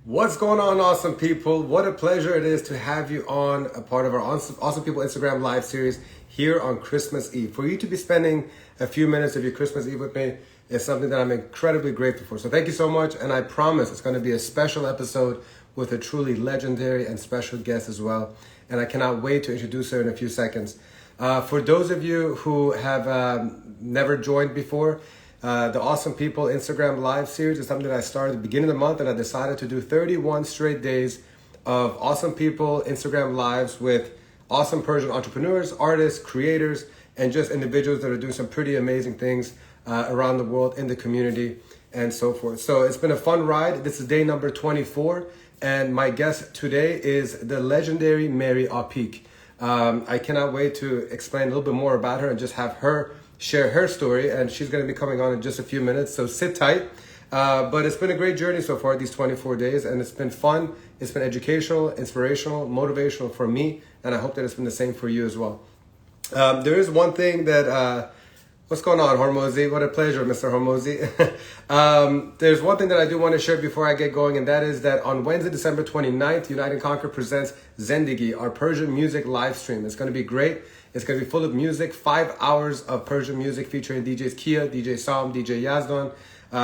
What's going on, awesome people? What a pleasure it is to have you on a part of our Awesome People Instagram live series here on Christmas Eve. For you to be spending a few minutes of your Christmas Eve with me is something that I'm incredibly grateful for. So thank you so much, and I promise it's going to be a special episode with a truly legendary and special guest as well. And I cannot wait to introduce her in a few seconds. For those of you who have never joined before, the Awesome People Instagram Live series is something that I started at the beginning of the month, and I decided to do 31 straight days of Awesome People Instagram Lives with awesome Persian entrepreneurs, artists, creators, and just individuals that are doing some pretty amazing things around the world in the community and so forth. So it's been a fun ride. This is day number 24, and my guest today is the legendary Mary Apick. I cannot wait to explain a little bit more about her and just have her share her story, and she's going to be coming on in just a few minutes, so sit tight. But it's been a great journey so far, these 24 days, and it's been fun. It's been educational, inspirational, motivational for me, and I hope that it's been the same for you as well. There is one thing that what's going on, Hormozi? What a pleasure, Mr. Hormozi. There's one thing that I do want to share before I get going, and that is that on Wednesday, December 29th, Unite and Conquer presents Zendegi, our Persian music live stream. It's going to be great. It's going to be full of music, 5 hours of Persian music featuring DJs Kia, DJ Sam, DJ Yazdan.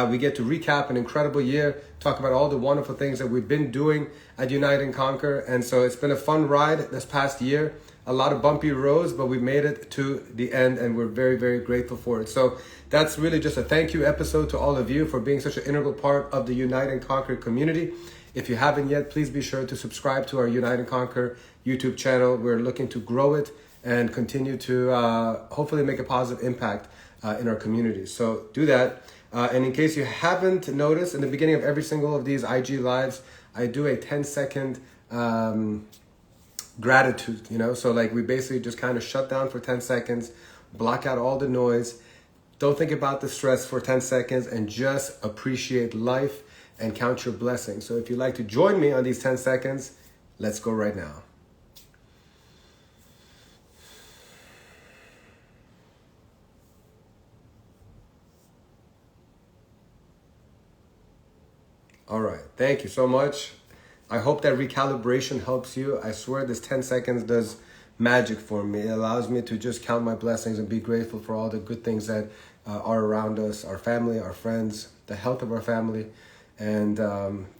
We get to recap an incredible year, talk about all the wonderful things that we've been doing at Unite and Conquer. And so it's been a fun ride this past year. A lot of bumpy roads, but we made it to the end, and we're very, very grateful for it. So that's really just a thank you episode to all of you for being such an integral part of the Unite and Conquer community. If you haven't yet, please be sure to subscribe to our Unite and Conquer YouTube channel. We're looking to grow it and continue to hopefully make a positive impact in our community. So do that. And in case you haven't noticed, in the beginning of every single of these IG lives, I do a 10-second gratitude, so like we basically just kind of shut down for 10 seconds, block out all the noise, don't think about the stress for 10 seconds, and just appreciate life and count your blessings. So if you'd like to join me on these 10 seconds, let's go right now. All right, thank you so much. I hope that recalibration helps you. I swear this 10 seconds does magic for me. It allows me to just count my blessings and be grateful for all the good things that are around us, our family, our friends, the health of our family. And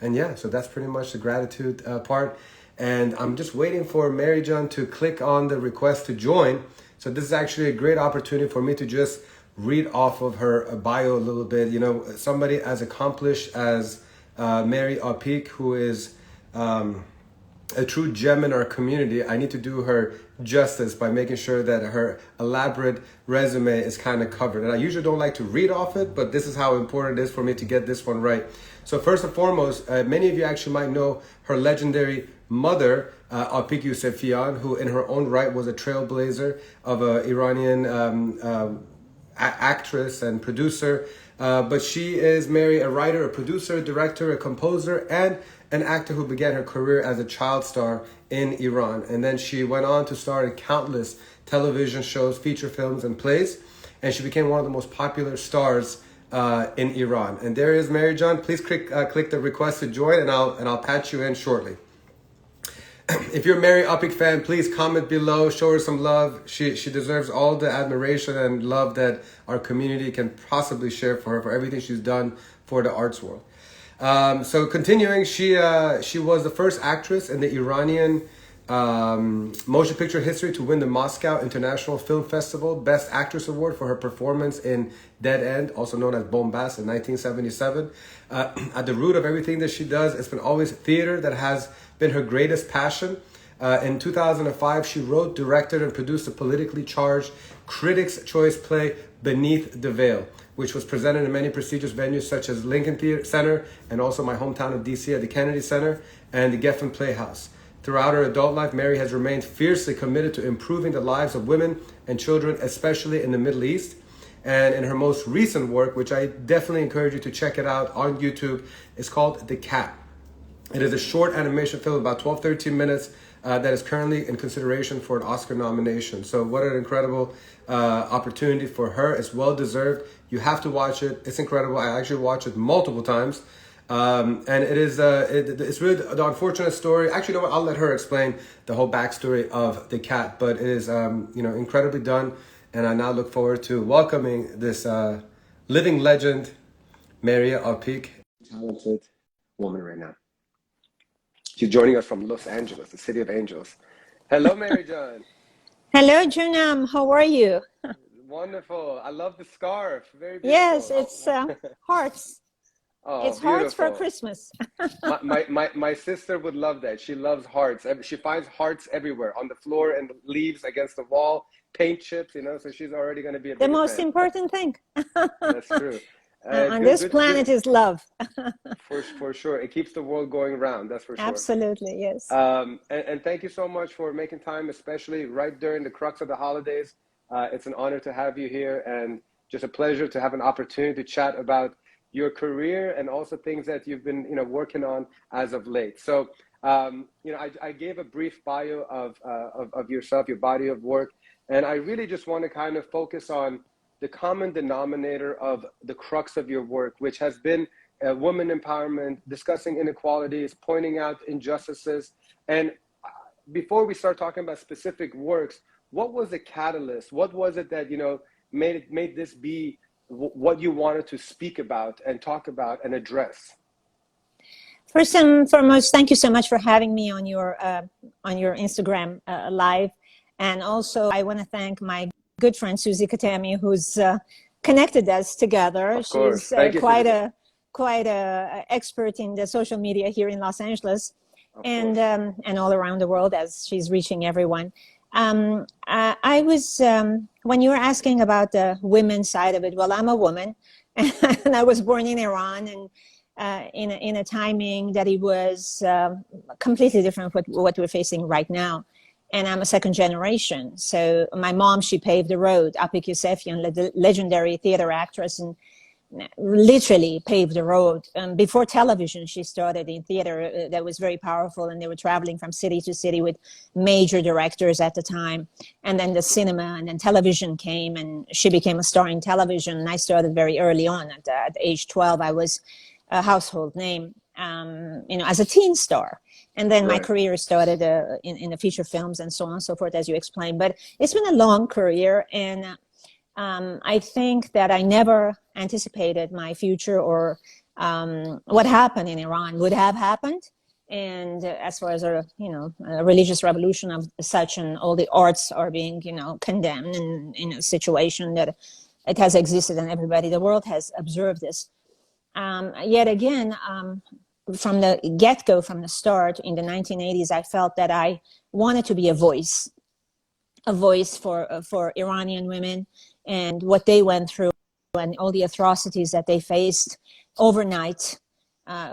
yeah, so that's pretty much the gratitude part. And I'm just waiting for Mary John to click on the request to join. So this is actually a great opportunity for me to just read off of her bio a little bit. Somebody as accomplished as Mary Apick, who is a true gem in our community. I need to do her justice by making sure that her elaborate resume is kind of covered. And I usually don't like to read off it, but this is how important it is for me to get this one right. So first and foremost, many of you actually might know her legendary mother, Apick Youseffian, who in her own right was a trailblazer of an Iranian actress and producer. But she is Mary, a writer, a producer, a director, a composer, and an actor who began her career as a child star in Iran. And then she went on to star in countless television shows, feature films, and plays. And she became one of the most popular stars in Iran. And there is Mary John. Please click the request to join, and I'll patch you in shortly. If you're a Mary Apick fan, please comment below, show her some love. She deserves all the admiration and love that our community can possibly share for her, for everything she's done for the arts world. So continuing, she was the first actress in the Iranian motion picture history to win the Moscow International Film Festival Best Actress Award for her performance in Dead End, also known as BonBast, in 1977. At the root of everything that she does, it's been always theater that has been her greatest passion. In 2005, she wrote, directed, and produced the politically charged Critic's Choice play Beneath the Veil, which was presented in many prestigious venues such as Lincoln Theater Center and also my hometown of DC at the Kennedy Center and the Geffen playhouse. Throughout her adult life, Mary has remained fiercely committed to improving the lives of women and children, especially in the Middle East. And in her most recent work, which I definitely encourage you to check it out on YouTube, is called The Cat. It is a short animation film, about 12-13 minutes, that is currently in consideration for an Oscar nomination. So what an incredible opportunity for her. It's well deserved. You have to watch it. It's incredible. I actually watched it multiple times. And it's really the unfortunate story. Actually, you know what? I'll let her explain the whole backstory of the cat, but it is, incredibly done. And I now look forward to welcoming this living legend, Mary Apick. Talented woman right now. She's joining us from Los Angeles, the city of angels. Hello, Mary John. Hello, Junam. How are you? Wonderful. I love the scarf. Very beautiful. Yes, it's hearts. Oh, it's beautiful. Hearts for Christmas. my sister would love that. She loves hearts. She finds hearts everywhere, on the floor and leaves against the wall, paint chips, so she's already going to be a big fan. The most important thing. That's true. On this planet is love. For sure. It keeps the world going round, that's for sure. Absolutely, yes. And thank you so much for making time, especially right during the crux of the holidays. It's an honor to have you here, and just a pleasure to have an opportunity to chat about your career and also things that you've been working on as of late. So I gave a brief bio of yourself, your body of work, and I really just want to kind of focus on the common denominator of the crux of your work, which has been women empowerment, discussing inequalities, pointing out injustices. And before we start talking about specific works, what was the catalyst? What was it that made this be what you wanted to speak about and talk about and address? First and foremost, thank you so much for having me on your Instagram live. And also, I want to thank my good friend Susie Katami, who's connected us together. Of course. She's quite a expert in the social media here in Los Angeles, and all around the world, as she's reaching everyone. I was when you were asking about the women's side of it. Well, I'm a woman, and I was born in Iran, and in a timing that it was completely different from what we're facing right now. And I'm a second generation. So my mom, she paved the road. Apick Youseffian, legendary theater actress, and literally paved the road. Before television, she started in theater that was very powerful, and they were traveling from city to city with major directors at the time. And then the cinema, and then television came, and she became a star in television. And I started very early on. At age 12, I was a household name, as a teen star. And then my career started in the feature films and so on and so forth, as you explained. But it's been a long career, and I think that I never anticipated my future or what happened in Iran would have happened. And as far as a religious revolution of such, and all the arts are being condemned, and in a situation that it has existed, and the world has observed this. Yet again, from the get-go, from the start in the 1980s, I felt that I wanted to be a voice for Iranian women and what they went through, and all the atrocities that they faced overnight,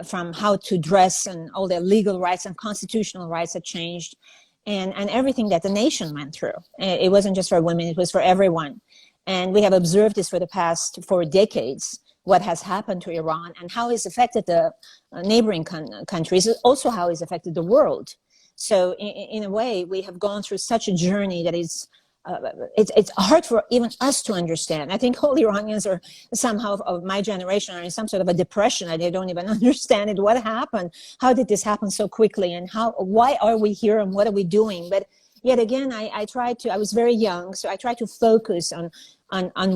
from how to dress, and all their legal rights and constitutional rights that changed, and everything that the nation went through. It wasn't just for women, it was for everyone. And we have observed this for the past 4 decades, what has happened to Iran and how it's affected the neighboring countries, also how it's affected the world. So in a way, we have gone through such a journey that is, it's hard for even us to understand. I think all Iranians are somehow of my generation are in some sort of a depression. They don't even understand it. What happened? How did this happen so quickly? And why are we here, and what are we doing? But yet again, I was very young, so I tried to focus on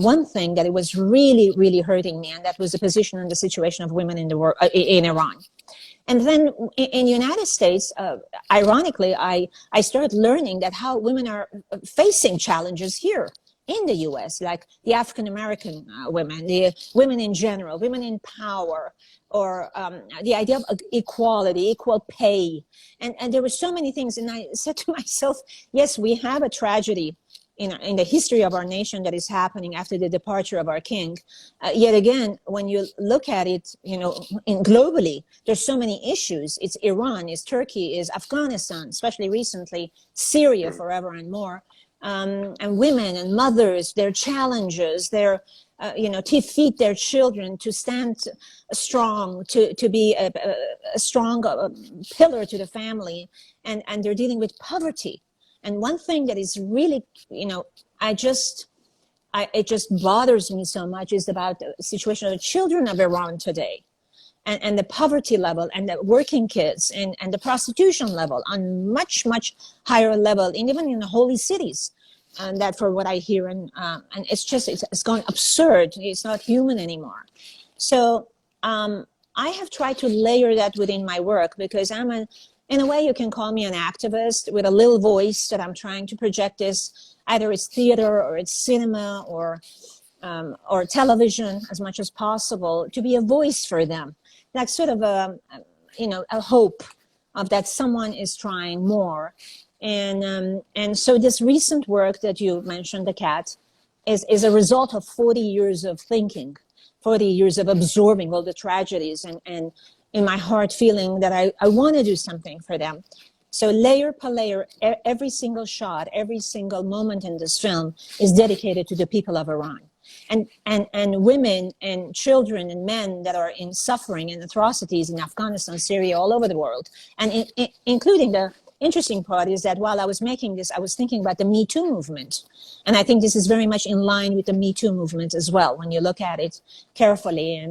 one thing that it was really, really hurting me, and that was the position and the situation of women in the world, in Iran. And then in the United States, ironically, I started learning that how women are facing challenges here in the U.S., like the African-American women, the women in general, women in power, or the idea of equality, equal pay. And there were so many things. And I said to myself, yes, we have a tragedy in the history of our nation that is happening after the departure of our king. Yet again, when you look at it, globally, there's so many issues. It's Iran, it's Turkey, it's Afghanistan, especially recently, Syria forever and more. And women and mothers, their challenges, their, to feed their children, to stand strong, to be a strong pillar to the family. And they're dealing with poverty. And one thing that is really, it just bothers me so much is about the situation of the children of Iran today. and the poverty level and the working kids and the prostitution level on much, much higher level, and even in the holy cities. And that for what I hear, and it's gone absurd. It's not human anymore. So I have tried to layer that within my work, because in a way you can call me an activist with a little voice that I'm trying to project this, either it's theater or it's cinema or television as much as possible, to be a voice for them. Like sort of a hope of that someone is trying more. And so this recent work that you mentioned, The Cat, is a result of 40 years of thinking, 40 years of absorbing all the tragedies, and in my heart feeling that I want to do something for them. So layer per layer, every single shot, every single moment in this film is dedicated to the people of Iran. And women and children and men that are in suffering and atrocities in Afghanistan, Syria, all over the world. And including the interesting part is that while I was making this, I was thinking about the Me Too movement. And I think this is very much in line with the Me Too movement as well, when you look at it carefully.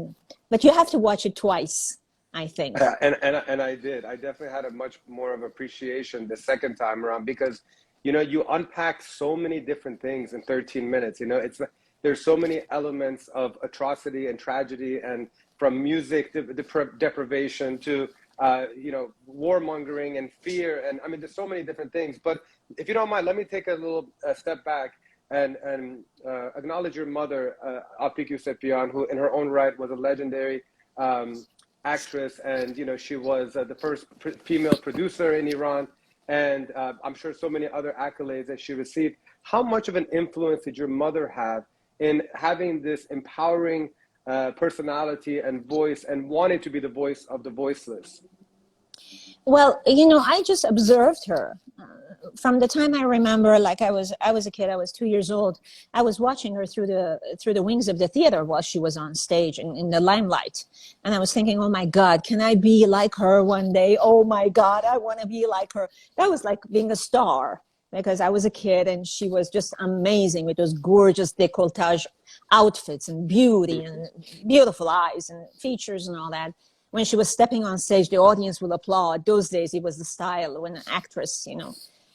But you have to watch it twice, I think. And I did. I definitely had a much more of appreciation the second time around, because, you unpack so many different things in 13 minutes. There's so many elements of atrocity and tragedy, and from music to deprivation to, warmongering and fear. And I mean, there's so many different things. But if you don't mind, let me take a little step back and acknowledge your mother, Apick Youseffian, who in her own right was a legendary actress. And, she was the first female producer in Iran. And I'm sure so many other accolades that she received. How much of an influence did your mother have in having this empowering personality and voice, and wanting to be the voice of the voiceless? Well, I just observed her from the time I remember. Like I was a kid. I was 2 years old. I was watching her through the wings of the theater while she was on stage in the limelight, and I was thinking, oh my God, can I be like her one day? Oh my God, I want to be like her. That was like being a star, because I was a kid and she was just amazing with those gorgeous décolletage outfits and beauty and beautiful eyes and features and all that. When she was stepping on stage, the audience will applaud. Those days, it was the style when an actress,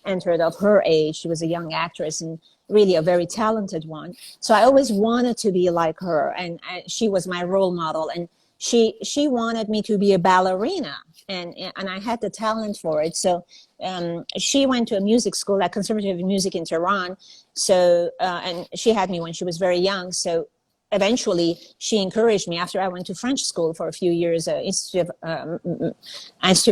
entered of her age. She was a young actress and really a very talented one. So I always wanted to be like her, and she was my role model. And she wanted me to be a ballerina, and I had the talent for it. So she went to a music school, like conservative music in Tehran. So and she had me when she was very young. So eventually she encouraged me, after I went to French school for a few years, Institute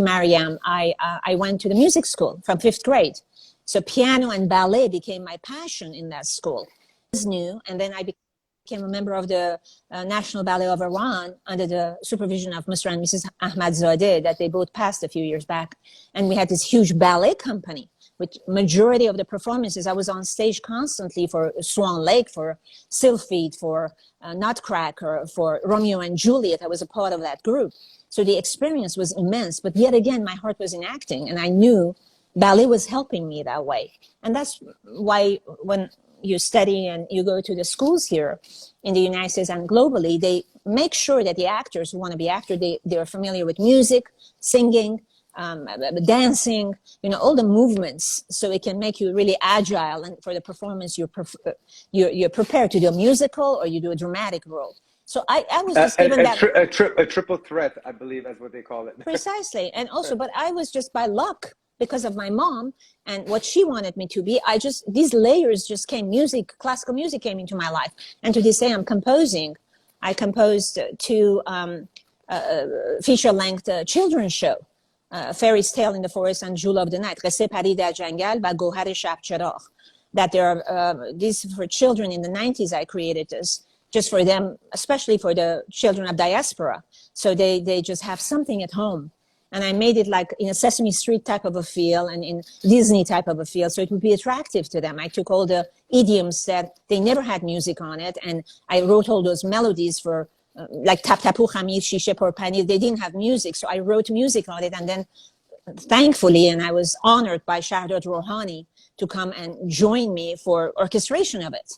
Mariam, I went to the music school from 5th grade. So piano and ballet became my passion in that school. It was new, and then I became a member of the National Ballet of Iran under the supervision of Mr. and Mrs. Ahmadzadeh, that they both passed a few years back. And we had this huge ballet company, with majority of the performances. I was on stage constantly for Swan Lake, for Sylphide, for Nutcracker, for Romeo and Juliet. I was a part of that group. So the experience was immense, but yet again, my heart was in acting, and I knew ballet was helping me that way. And that's why when you study and you go to the schools here in the United States and globally, they make sure that the actors who want to be actors, they are familiar with music, singing, dancing, all the movements, so it can make you really agile. And for the performance, you're prepared to do a musical or you do a dramatic role. So I was just given a triple threat, I believe, is what they call it. Precisely. And also, but I was just by luck, because of my mom and what she wanted me to be. These layers just came. Classical music came into my life. And to this day, I composed two feature-length children's show. Fairy's Tale in the Forest and Jewel of the Night, قصه پری در جنگل و گوهر شب چراغ. That there are these for children in the 90s. I created this just for them, especially for the children of diaspora. So they just have something at home. And I made it like in a Sesame Street type of a feel and in Disney type of a feel, so it would be attractive to them. I took all the idioms that they never had music on it, and I wrote all those melodies for like tap tapu khamir shishe por panir. They didn't have music, so I wrote music on it. And then thankfully, and I was honored by Shahdad Rouhani to come and join me for orchestration of it.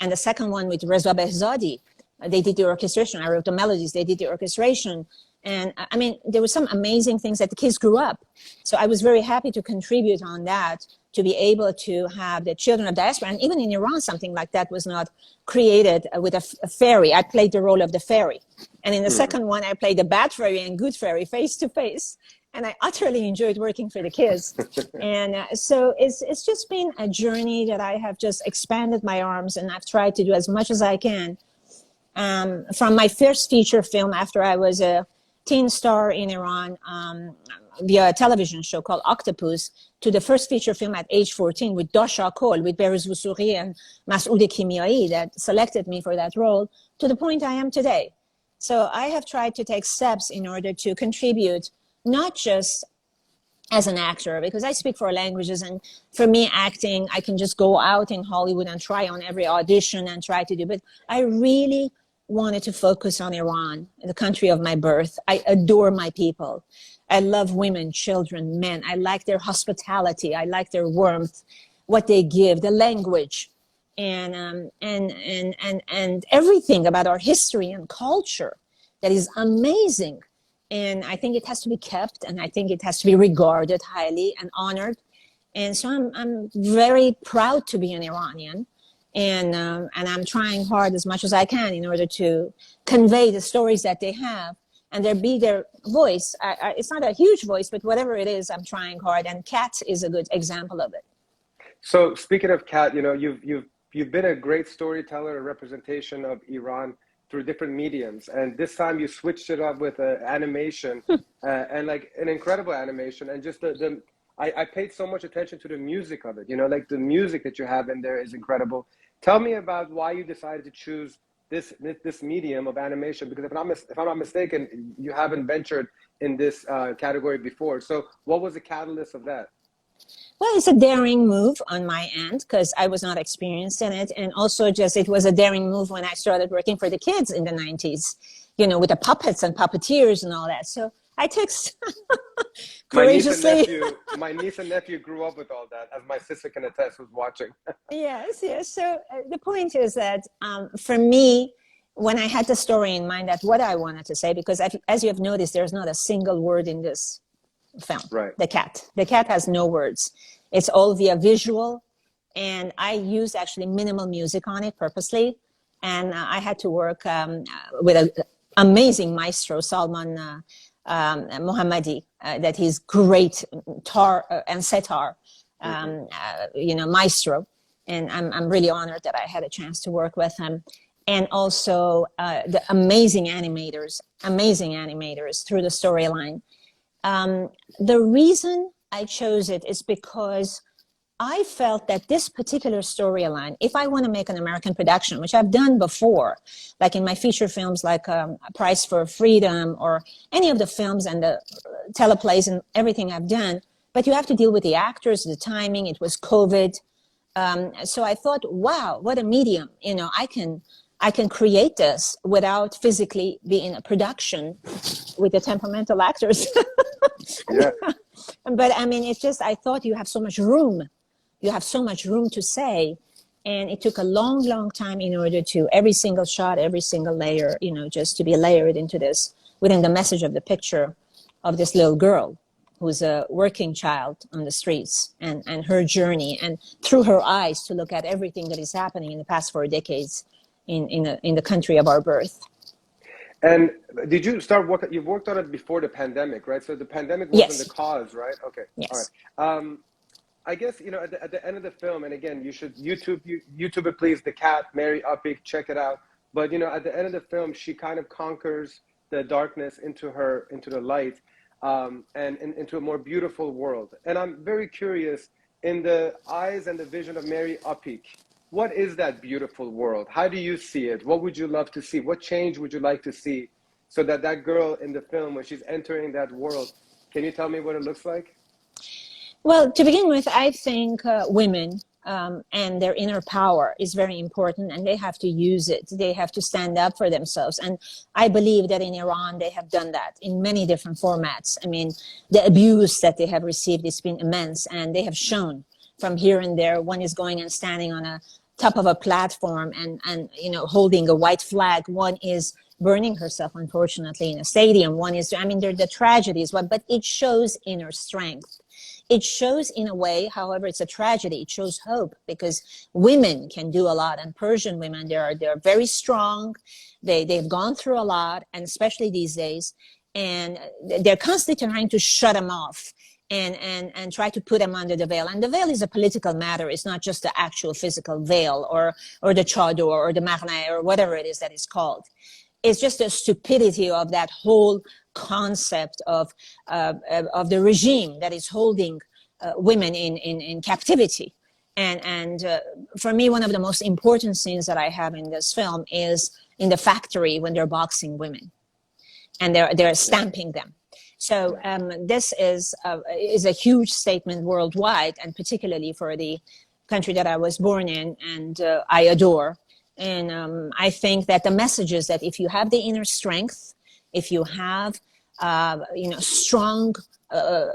And the second one with Reza Behzadi, they did the orchestration. I wrote the melodies, they did the orchestration. And I mean, there were some amazing things that the kids grew up. So I was very happy to contribute on that, to be able to have the children of diaspora. And even in Iran, something like that was not created with a fairy. I played the role of the fairy. And in the second one, I played the bad fairy and good fairy face to face. And I utterly enjoyed working for the kids. And so it's just been a journey that I have just expanded my arms, and I've tried to do as much as I can. From my first feature film after I was a teen star in Iran via a television show called Octopus, to the first feature film at age 14 with Dasha Kol, with Behruz Vousoughi and Masoud Kimiai that selected me for that role, to the point I am today. So I have tried to take steps in order to contribute, not just as an actor, because I speak 4 languages, and for me, acting, I can just go out in Hollywood and try on every audition and try to do, but I really wanted to focus on Iran, the country of my birth. I adore my people. I love women, children, men. I like their hospitality. I like their warmth, what they give, the language, and everything about our history and culture that is amazing. And I think it has to be kept, and I think it has to be regarded highly and honored. And so I'm very proud to be an Iranian. And I'm trying hard as much as I can in order to convey the stories that they have, and there be their voice. It's not a huge voice, but whatever it is, I'm trying hard. And Kat is a good example of it. So speaking of Kat, you know, you've been a great storyteller, a representation of Iran through different mediums, and this time you switched it up with animation, and like an incredible animation, and just I paid so much attention to the music of it. You know, like the music that you have in there is incredible. Tell me about why you decided to choose this medium of animation, because if I'm not mistaken, you haven't ventured in this category before. So what was the catalyst of that? Well, it's a daring move on my end because I was not experienced in it. And also just it was a daring move when I started working for the kids in the 90s, you know, with the puppets and puppeteers and all that. So I took courageously. My niece and nephew grew up with all that, as my sister can attest, who's watching. Yes. So the point is that for me, when I had the story in mind, that's what I wanted to say, because as you have noticed, there's not a single word in this film. Right. The cat has no words. It's all via visual, and I used actually minimal music on it purposely. And I had to work with an amazing maestro, Salman Mohammadi, that he's great tar and setar, you know, maestro. And I'm really honored that I had a chance to work with him. And also the amazing animators through the storyline. The reason I chose it is because I felt that this particular storyline, if I want to make an American production, which I've done before, like in my feature films like A Price for Freedom or any of the films and the teleplays and everything I've done, but you have to deal with the actors, the timing, it was COVID. So I thought, wow, what a medium, you know, I can create this without physically being in a production with the temperamental actors. Yeah. But I mean, it's just, I thought you have so much room. You have so much room to say. And it took a long, long time in order to every single shot, every single layer, you know, just to be layered into this within the message of the picture of this little girl who's a working child on the streets, and her journey, and through her eyes to look at everything that is happening in the past 4 decades in the country of our birth. And did you start working? You worked on it before the pandemic, right? So the pandemic wasn't Yes. the cause, right? Okay. Yes. All right. I guess, you know, at the end of the film, and again, you should YouTube it, please. The cat, Mary Apick, check it out. But you know, at the end of the film, she kind of conquers the darkness into the light, and into a more beautiful world. And I'm very curious, in the eyes and the vision of Mary Apick, what is that beautiful world? How do you see it? What would you love to see? What change would you like to see so that girl in the film, when she's entering that world, can you tell me what it looks like? Well, to begin with, I think women and their inner power is very important, and they have to use it. They have to stand up for themselves. And I believe that in Iran, they have done that in many different formats. I mean, the abuse that they have received has been immense, and they have shown from here and there. One is going and standing on a top of a platform and you know, holding a white flag. One is burning herself, unfortunately, in a stadium. One is, I mean, there are the tragedies, but it shows inner strength. It shows, in a way, however, it's a tragedy. It shows hope, because women can do a lot, and Persian women, they're very strong. They've gone through a lot, and especially these days, and they're constantly trying to shut them off and try to put them under the veil. And the veil is a political matter. It's not just the actual physical veil or the chador or the marna or whatever it is that it's called. It's just the stupidity of that whole concept of the regime that is holding women in captivity. And for me, one of the most important scenes that I have in this film is in the factory when they're boxing women and they're stamping them. So this is a huge statement worldwide, and particularly for the country that I was born in and I adore. And I think that the message is that if you have the inner strength, if you have strong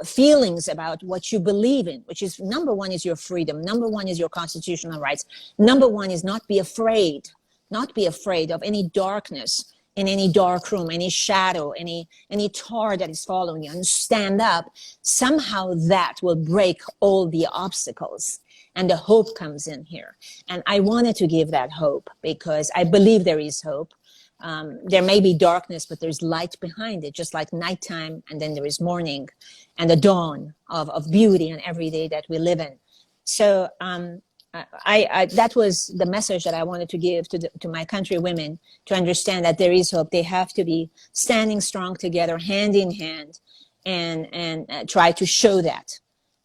feelings about what you believe in, which is number one is your freedom, number one is your constitutional rights, number one is not be afraid of any darkness in any dark room, any shadow, any tar that is following you, and stand up. Somehow that will break all the obstacles, and the hope comes in here. And I wanted to give that hope because I believe there is hope. There may be darkness, but there's light behind it, just like nighttime, and then there is morning and the dawn of beauty in every day that we live in. So that was the message that I wanted to give to my country women, to understand that there is hope. They have to be standing strong together, hand in hand, and try to show that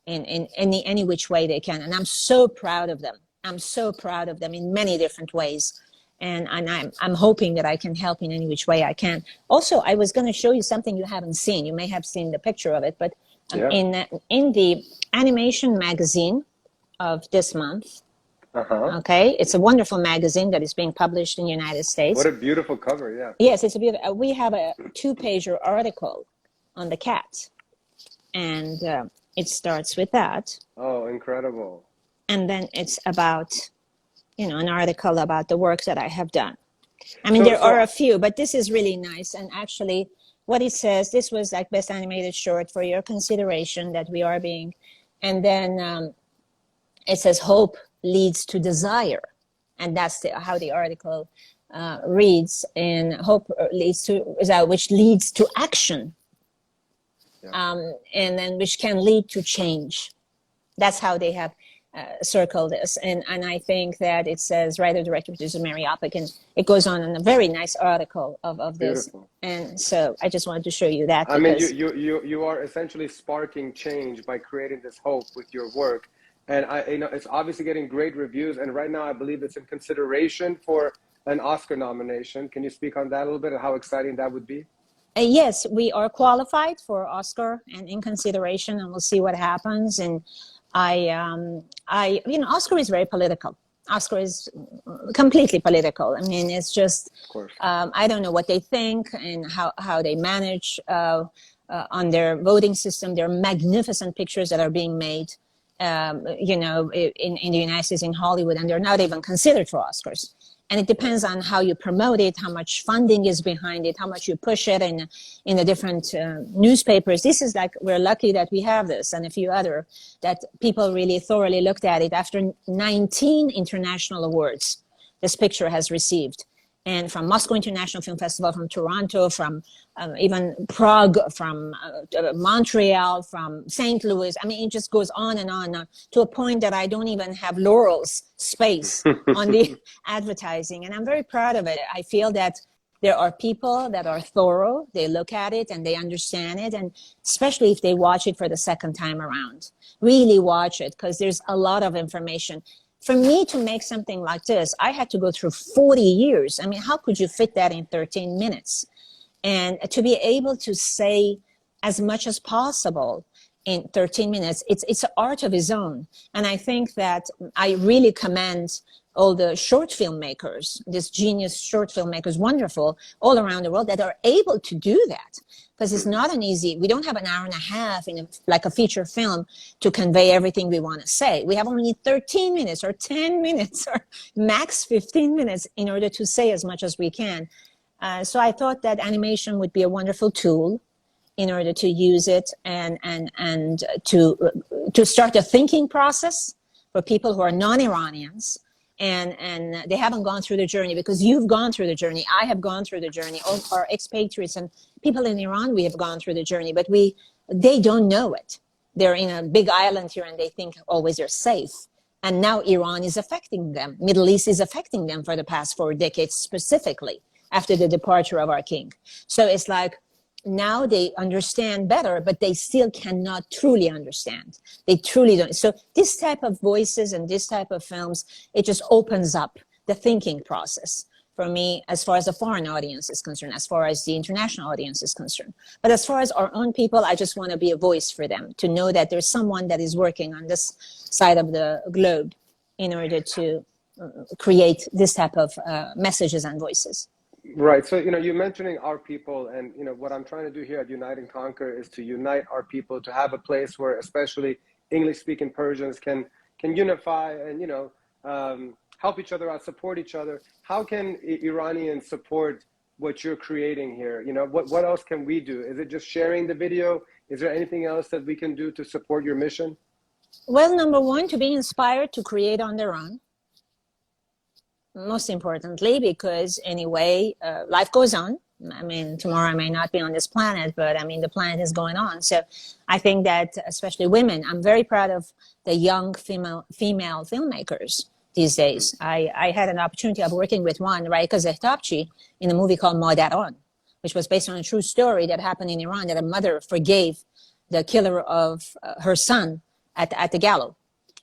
in any which way they can. And I'm so proud of them. I'm so proud of them in many different ways. And I'm hoping that I can help in any which way I can. Also, I was going to show you something you haven't seen. You may have seen the picture of it, but in the animation magazine of this month, okay, it's a wonderful magazine that is being published in the United States. What a beautiful cover, yeah. Yes, it's a beautiful. We have a 2-pager article on the cat, and it starts with that. Oh, incredible! And then it's about, an article about the work that I have done. I mean, there are a few, but this is really nice. And actually, what it says, this was like Best Animated Short for your consideration that we are being, and then it says hope leads to desire, and that's how the article reads. And hope leads to, which leads to action, and then which can lead to change. That's how they have circled this. And I think that it says writer, director, producer Mary Apick, and it goes on in a very nice article of this. Beautiful. And so I just wanted to show you that. I mean, you are essentially sparking change by creating this hope with your work. And it's obviously getting great reviews. And right now, I believe it's in consideration for an Oscar nomination. Can you speak on that a little bit and how exciting that would be? Yes, we are qualified for Oscar and in consideration, and we'll see what happens. And Oscar is very political. Oscar is completely political. I mean, it's just, I don't know what they think and how they manage on their voting system. There are magnificent pictures that are being made. In the United States, in Hollywood, and they're not even considered for Oscars. And it depends on how you promote it, how much funding is behind it, how much you push it in the different newspapers. This is like, we're lucky that we have this and a few other, that people really thoroughly looked at it. After 19 international awards, this picture has received. And from Moscow International Film Festival, from Toronto, from even Prague, from Montreal, from St. Louis. I mean, it just goes on and on to a point that I don't even have laurels space on the advertising. And I'm very proud of it. I feel that there are people that are thorough. They look at it and they understand it. And especially if they watch it for the second time around, really watch it, because there's a lot of information. For me to make something like this, I had to go through 40 years. I mean, how could you fit that in 13 minutes? And to be able to say as much as possible in 13 minutes, it's an art of its own. And I think that I really commend all the short filmmakers, this genius short filmmakers, wonderful, all around the world, that are able to do that. Because it's not an easy, we don't have an hour and a half in like a feature film to convey everything we want to say. We have only 13 minutes or 10 minutes or max 15 minutes in order to say as much as we can. So I thought that animation would be a wonderful tool in order to use it and to start a thinking process for people who are non-Iranians and they haven't gone through the journey, because you've gone through the journey. I have gone through the journey. All our expatriates and people in Iran, we have gone through the journey, but they don't know it. They're in a big island here and they think always they're safe. And now Iran is affecting them. Middle East is affecting them for the past 4 decades, specifically after the departure of our king. So it's like, now they understand better, but they still cannot truly understand. They truly don't. So this type of voices and this type of films, it just opens up the thinking process for me, as far as the foreign audience is concerned, as far as the international audience is concerned. But as far as our own people, I just want to be a voice for them, to know that there's someone that is working on this side of the globe in order to create this type of messages and voices. Right. So, you're mentioning our people, and, what I'm trying to do here at Unite and Conquer is to unite our people, to have a place where especially English-speaking Persians can unify and, help each other out, support each other. How can Iranians support what you're creating here? What else can we do? Is it just sharing the video? Is there anything else that we can do to support your mission? Well, number one, to be inspired to create on their own. Most importantly, because anyway, life goes on. I mean, tomorrow I may not be on this planet, but I mean, the planet is going on. So I think that especially women, I'm very proud of the young female filmmakers these days. I had an opportunity of working with one, Geffen Zehtabchi, in a movie called Madaran, which was based on a true story that happened in Iran, that a mother forgave the killer of her son at the gallows.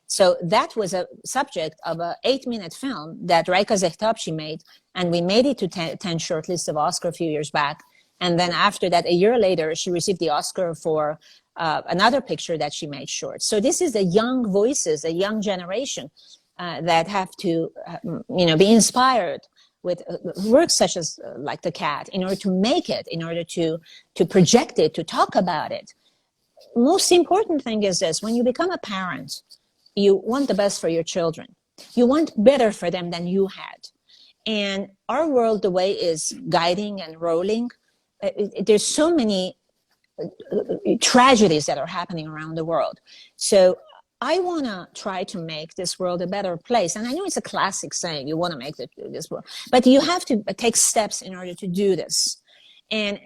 So that was a subject of an 8-minute film that Geffen Zehtabchi made, and we made it to 10 shortlists of Oscar a few years back. And then after that, a year later, she received the Oscar for another picture that she made short. So this is the young voices, a young generation that have to, be inspired with works such as like The Cat, in order to make it, in order to project it, to talk about it. Most important thing is this: when you become a parent, you want the best for your children. You want better for them than you had. And our world, the way is guiding and rolling, there's so many tragedies that are happening around the world. So I want to try to make this world a better place. And I know it's a classic saying, you want to make this world, but you have to take steps in order to do this. And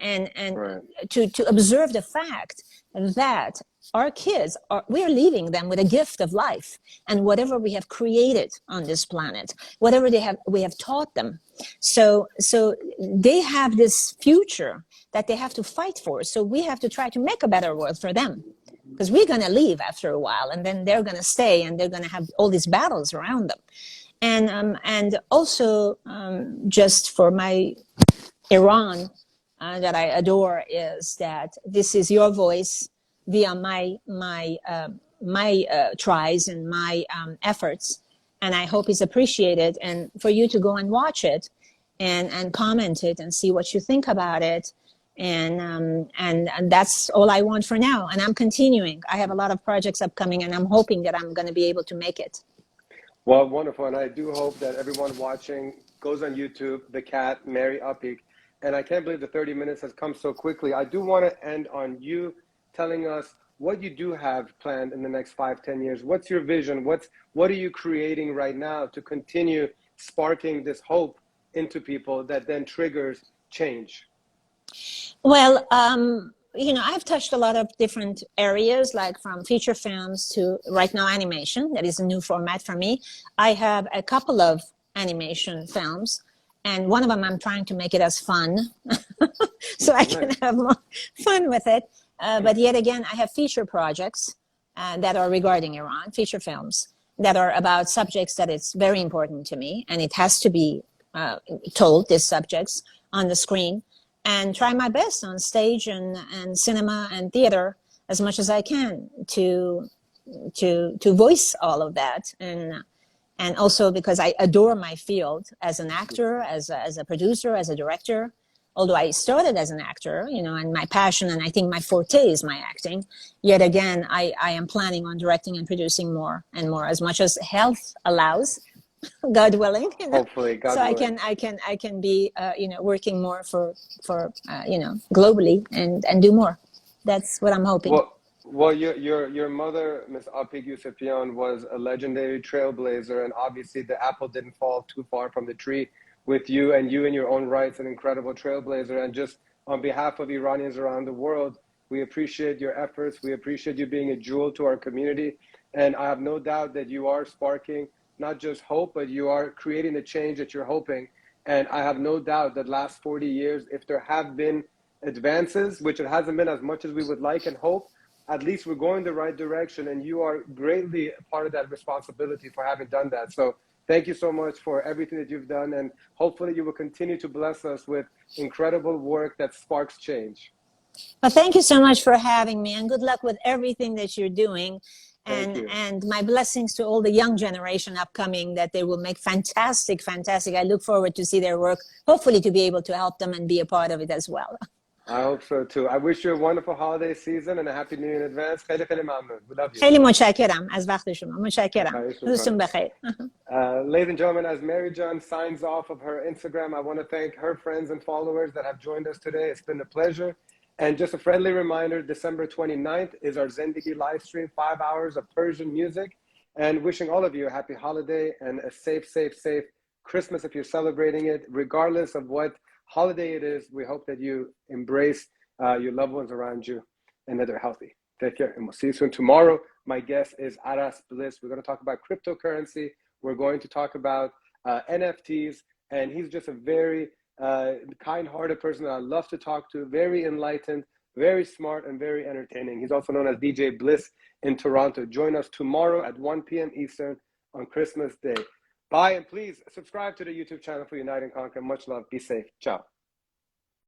right. to observe the fact that our kids we are leaving them with a gift of life, and whatever we have created on this planet, whatever we have taught them. So they have this future that they have to fight for. So we have to try to make a better world for them, because we're going to leave after a while, and then they're going to stay, and they're going to have all these battles around them. And also just for my Iran that I adore, is that this is your voice via my tries and my efforts, and I hope it's appreciated. And for you to go and watch it and comment it and see what you think about it, and that's all I want for now. And I'm continuing. I have a lot of projects upcoming, and I'm hoping that I'm going to be able to make it. Well, wonderful, and I do hope that everyone watching goes on YouTube, The Cat, Mary Apick. And I can't believe the 30 minutes has come so quickly. I do want to end on you telling us what you do have planned in the next 5-10 years. What's your vision? What are you creating right now to continue sparking this hope into people that then triggers change? Well, I've touched a lot of different areas, like from feature films to right now animation. That is a new format for me. I have a couple of animation films, and one of them I'm trying to make it as fun so I can have more fun with it. But yet again, I have feature projects that are regarding Iran, feature films that are about subjects that it's very important to me, and it has to be told, these subjects, on the screen, and try my best on stage and cinema and theater as much as I can to voice all of that. And also because I adore my field as an actor, as a producer, as a director. Although I started as an actor, and my passion, and I think my forte is my acting. Yet again, I am planning on directing and producing more and more, as much as health allows. God willing, you know. Hopefully, God So willing. I can be, you know, working more for you know, globally and do more. That's what I'm hoping. Well, your mother, Miss Apick Youseffian, was a legendary trailblazer, and obviously the apple didn't fall too far from the tree with you, and you in your own rights, an incredible trailblazer. And just on behalf of Iranians around the world, we appreciate your efforts. We appreciate you being a jewel to our community, and I have no doubt that you are sparking not just hope, but you are creating the change that you're hoping. And I have no doubt that last 40 years, if there have been advances, which it hasn't been as much as we would like and hope, at least we're going the right direction, and you are greatly a part of that responsibility for having done that. So thank you so much for everything that you've done, and hopefully you will continue to bless us with incredible work that sparks change. Well, thank you so much for having me, and good luck with everything that you're doing. And my blessings to all the young generation upcoming, that they will make fantastic. I look forward to see their work, hopefully to be able to help them and be a part of it as well. I hope so too. I wish you a wonderful holiday season and a happy new year in advance. خیلی خیلی ممنون. We love you. خیلی متشکرم از وقت شما. متشکرم. روزتون بخیر. Ladies and gentlemen, as Mary John signs off of her Instagram, I want to thank her friends and followers that have joined us today. It's been a pleasure. And just a friendly reminder, December 29th is our Zendigi live stream, 5 hours of Persian music. And wishing all of you a happy holiday and a safe Christmas if you're celebrating it. Regardless of what holiday it is, we hope that you embrace your loved ones around you and that they're healthy. Take care, and we'll see you soon. Tomorrow, my guest is Aras Bliss. We're going to talk about cryptocurrency. We're going to talk about NFTs, and he's just a very kind-hearted person that I love to talk to, very enlightened, very smart, and very entertaining. He's also known as DJ Bliss in Toronto. Join us tomorrow at 1 p.m. Eastern on Christmas Day. Bye, and please subscribe to the YouTube channel for Unite and Conquer. Much love. Be safe. Ciao.